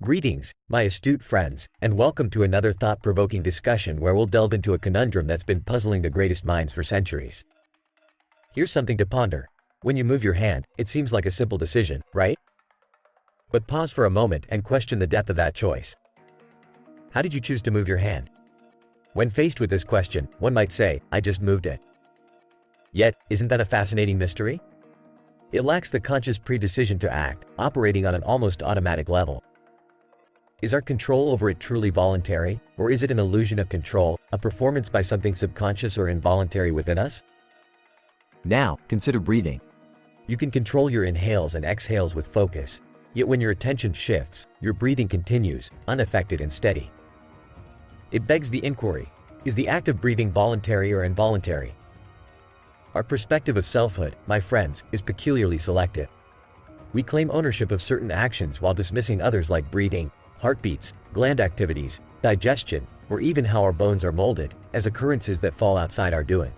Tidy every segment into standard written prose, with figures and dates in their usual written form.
Greetings, my astute friends, and welcome to another thought-provoking discussion where we'll delve into a conundrum that's been puzzling the greatest minds for centuries. Here's something to ponder. When you move your hand, it seems like a simple decision, right? But pause for a moment and question the depth of that choice. How did you choose to move your hand? When faced with this question, one might say, I just moved it. Yet, isn't that a fascinating mystery? It lacks the conscious predecision to act, operating on an almost automatic level. Is our control over it truly voluntary, or is it an illusion of control, a performance by something subconscious or involuntary within us? Now, consider breathing. You can control your inhales and exhales with focus, yet when your attention shifts, your breathing continues, unaffected and steady. It begs the inquiry, is the act of breathing voluntary or involuntary? Our perspective of selfhood, my friends, is peculiarly selective. We claim ownership of certain actions while dismissing others like breathing, heartbeats, gland activities, digestion, or even how our bones are molded, as occurrences that fall outside our doing.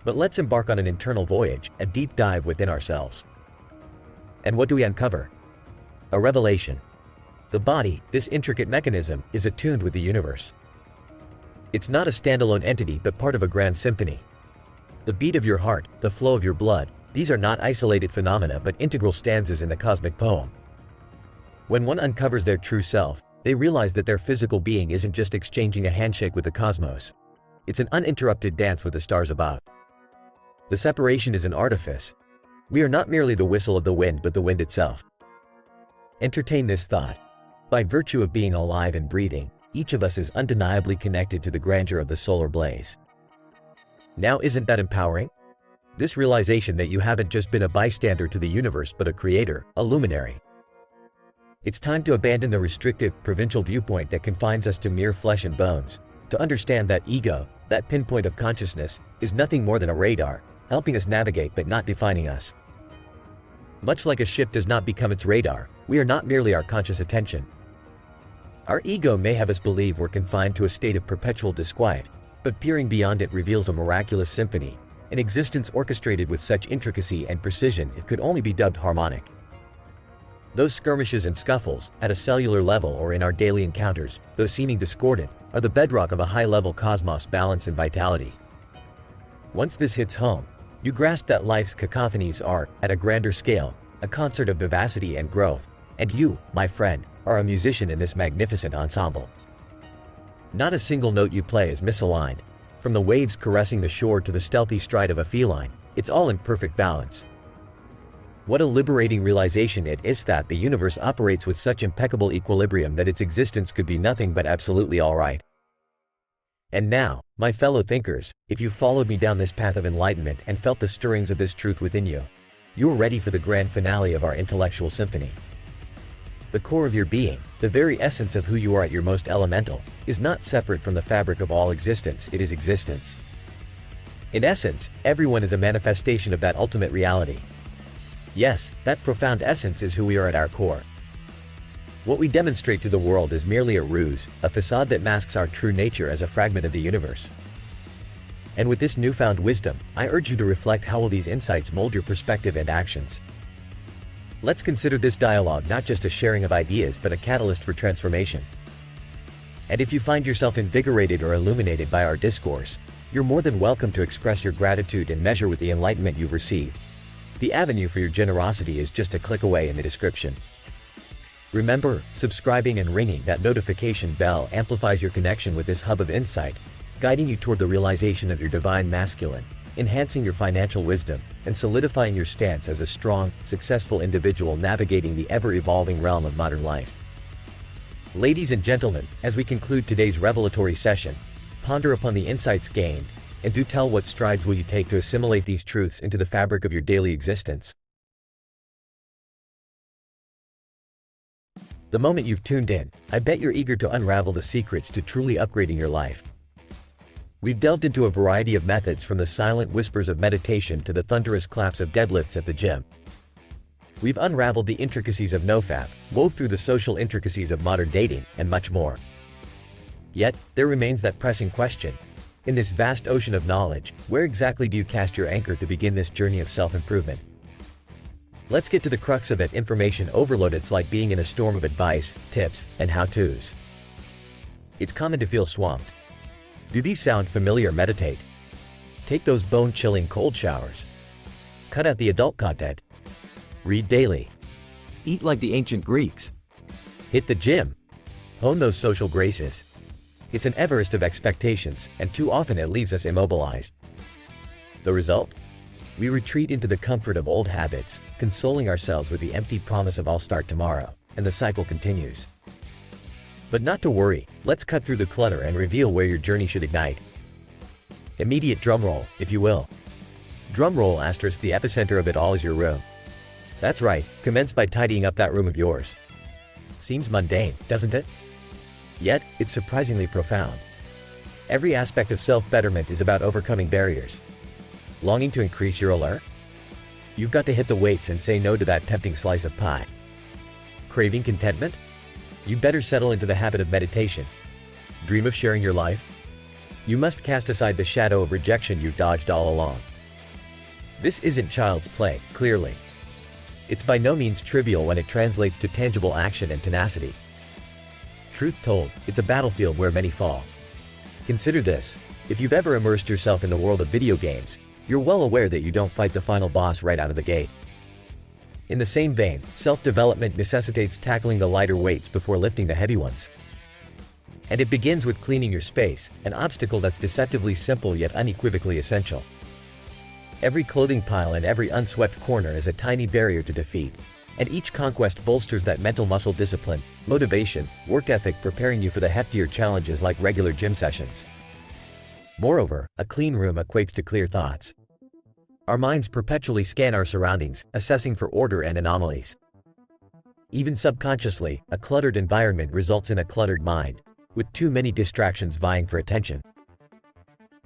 But let's embark on an internal voyage, a deep dive within ourselves. And what do we uncover? A revelation. The body, this intricate mechanism, is attuned with the universe. It's not a standalone entity but part of a grand symphony. The beat of your heart, the flow of your blood, these are not isolated phenomena but integral stanzas in the cosmic poem. When one uncovers their true self, they realize that their physical being isn't just exchanging a handshake with the cosmos. It's an uninterrupted dance with the stars above. The separation is an artifice. We are not merely the whistle of the wind but the wind itself. Entertain this thought. By virtue of being alive and breathing, each of us is undeniably connected to the grandeur of the solar blaze. Now, isn't that empowering? This realization that you haven't just been a bystander to the universe but a creator, a luminary. It's time to abandon the restrictive, provincial viewpoint that confines us to mere flesh and bones, to understand that ego, that pinpoint of consciousness, is nothing more than a radar, helping us navigate but not defining us. Much like a ship does not become its radar, we are not merely our conscious attention. Our ego may have us believe we're confined to a state of perpetual disquiet, but peering beyond it reveals a miraculous symphony, an existence orchestrated with such intricacy and precision it could only be dubbed harmonic. Those skirmishes and scuffles, at a cellular level or in our daily encounters, though seeming discordant, are the bedrock of a high-level cosmos balance and vitality. Once this hits home, you grasp that life's cacophonies are, at a grander scale, a concert of vivacity and growth, and you, my friend, are a musician in this magnificent ensemble. Not a single note you play is misaligned. From the waves caressing the shore to the stealthy stride of a feline, it's all in perfect balance. What a liberating realization it is that the universe operates with such impeccable equilibrium that its existence could be nothing but absolutely all right. And now, my fellow thinkers, if you've followed me down this path of enlightenment and felt the stirrings of this truth within you, you are ready for the grand finale of our intellectual symphony. The core of your being, the very essence of who you are at your most elemental, is not separate from the fabric of all existence, it is existence. In essence, everyone is a manifestation of that ultimate reality. Yes, that profound essence is who we are at our core. What we demonstrate to the world is merely a ruse, a facade that masks our true nature as a fragment of the universe. And with this newfound wisdom, I urge you to reflect how will these insights mold your perspective and actions. Let's consider this dialogue not just a sharing of ideas but a catalyst for transformation. And if you find yourself invigorated or illuminated by our discourse, you're more than welcome to express your gratitude and measure with the enlightenment you've received. The avenue for your generosity is just a click away in the description. Remember, subscribing and ringing that notification bell amplifies your connection with this hub of insight, guiding you toward the realization of your divine masculine, enhancing your financial wisdom, and solidifying your stance as a strong, successful individual navigating the ever-evolving realm of modern life. Ladies and gentlemen, as we conclude today's revelatory session, ponder upon the insights gained, and do tell what strides will you take to assimilate these truths into the fabric of your daily existence. The moment you've tuned in, I bet you're eager to unravel the secrets to truly upgrading your life. We've delved into a variety of methods from the silent whispers of meditation to the thunderous claps of deadlifts at the gym. We've unraveled the intricacies of nofap, wove through the social intricacies of modern dating, and much more. Yet, there remains that pressing question. In this vast ocean of knowledge, where exactly do you cast your anchor to begin this journey of self-improvement? Let's get to the crux of it. Information overload. It's like being in a storm of advice, tips, and how-tos. It's common to feel swamped. Do these sound familiar? Meditate. Take those bone-chilling cold showers. Cut out the adult content. Read daily. Eat like the ancient Greeks. Hit the gym. Hone those social graces. It's an Everest of expectations, and too often it leaves us immobilized. The result? We retreat into the comfort of old habits, consoling ourselves with the empty promise of "I'll start tomorrow," and the cycle continues. But not to worry, let's cut through the clutter and reveal where your journey should ignite. Immediate drumroll, if you will. Drumroll *, the epicenter of it all is your room. That's right, commence by tidying up that room of yours. Seems mundane, doesn't it? Yet, it's surprisingly profound. Every aspect of self-betterment is about overcoming barriers. Longing to increase your allure? You've got to hit the weights and say no to that tempting slice of pie. Craving contentment? You better settle into the habit of meditation. Dream of sharing your life? You must cast aside the shadow of rejection you've dodged all along. This isn't child's play, clearly. It's by no means trivial when it translates to tangible action and tenacity. Truth told, it's a battlefield where many fall. Consider this: if you've ever immersed yourself in the world of video games, you're well aware that you don't fight the final boss right out of the gate. In the same vein, self-development necessitates tackling the lighter weights before lifting the heavy ones. And it begins with cleaning your space, an obstacle that's deceptively simple yet unequivocally essential. Every clothing pile and every unswept corner is a tiny barrier to defeat, and each conquest bolsters that mental muscle: discipline, motivation, work ethic, preparing you for the heftier challenges like regular gym sessions. Moreover, a clean room equates to clear thoughts. Our minds perpetually scan our surroundings, assessing for order and anomalies. Even subconsciously, a cluttered environment results in a cluttered mind, with too many distractions vying for attention.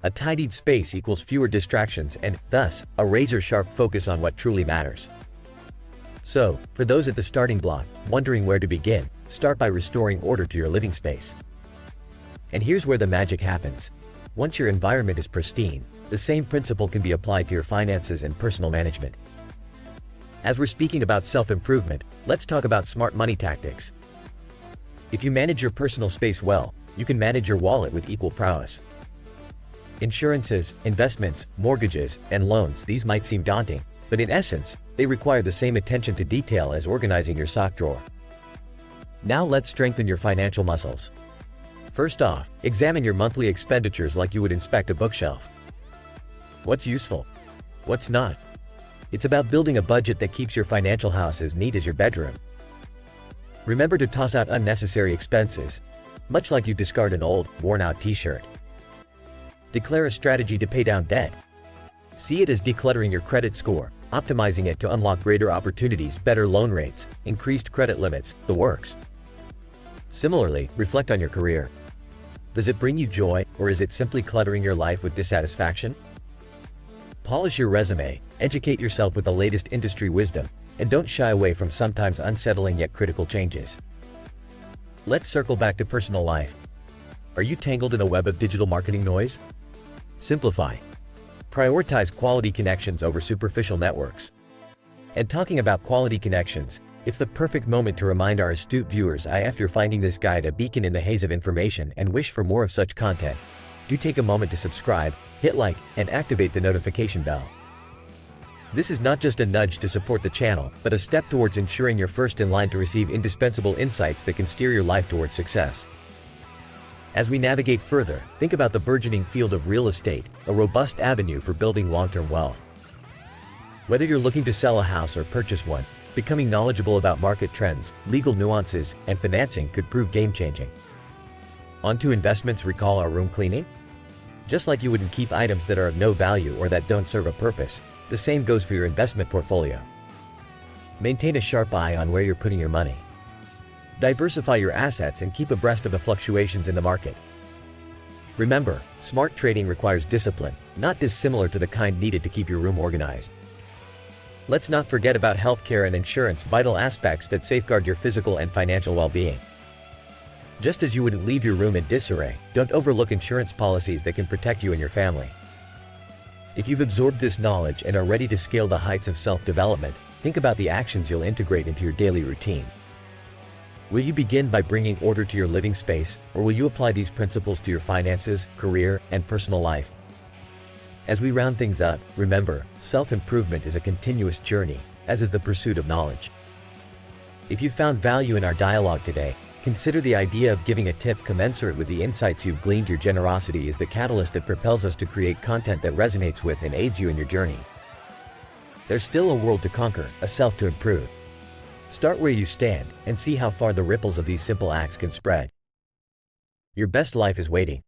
A tidied space equals fewer distractions and, thus, a razor-sharp focus on what truly matters. So, for those at the starting block, wondering where to begin, start by restoring order to your living space. And here's where the magic happens. Once your environment is pristine, the same principle can be applied to your finances and personal management. As we're speaking about self-improvement, let's talk about smart money tactics. If you manage your personal space well, you can manage your wallet with equal prowess. Insurances, investments, mortgages, and loans: these might seem daunting, but in essence, they require the same attention to detail as organizing your sock drawer. Now let's strengthen your financial muscles. First off, examine your monthly expenditures like you would inspect a bookshelf. What's useful? What's not? It's about building a budget that keeps your financial house as neat as your bedroom. Remember to toss out unnecessary expenses, much like you discard an old, worn-out t-shirt. Declare a strategy to pay down debt. See it as decluttering your credit score, optimizing it to unlock greater opportunities, better loan rates, increased credit limits, the works. Similarly, reflect on your career. Does it bring you joy, or is it simply cluttering your life with dissatisfaction? Polish your resume, educate yourself with the latest industry wisdom, and don't shy away from sometimes unsettling yet critical changes. Let's circle back to personal life. Are you tangled in a web of digital marketing noise? Simplify. Prioritize quality connections over superficial networks. And talking about quality connections, it's the perfect moment to remind our astute viewers if you're finding this guide a beacon in the haze of information and wish for more of such content, do take a moment to subscribe, hit like, and activate the notification bell. This is not just a nudge to support the channel, but a step towards ensuring you're first in line to receive indispensable insights that can steer your life towards success. As we navigate further, think about the burgeoning field of real estate, a robust avenue for building long-term wealth. Whether you're looking to sell a house or purchase one, becoming knowledgeable about market trends, legal nuances, and financing could prove game-changing. On to investments. Recall our room cleaning? Just like you wouldn't keep items that are of no value or that don't serve a purpose, the same goes for your investment portfolio. Maintain a sharp eye on where you're putting your money. Diversify your assets and keep abreast of the fluctuations in the market. Remember, smart trading requires discipline, not dissimilar to the kind needed to keep your room organized. Let's not forget about healthcare and insurance, vital aspects that safeguard your physical and financial well-being. Just as you wouldn't leave your room in disarray, don't overlook insurance policies that can protect you and your family. If you've absorbed this knowledge and are ready to scale the heights of self-development, Think about the actions you'll integrate into your daily routine. Will you begin by bringing order to your living space, or will you apply these principles to your finances, career, and personal life? As we round things up, remember, self-improvement is a continuous journey, as is the pursuit of knowledge. If you found value in our dialogue today, consider the idea of giving a tip commensurate with the insights you've gleaned. Your generosity is the catalyst that propels us to create content that resonates with and aids you in your journey. There's still a world to conquer, a self to improve. Start where you stand, and see how far the ripples of these simple acts can spread. Your best life is waiting.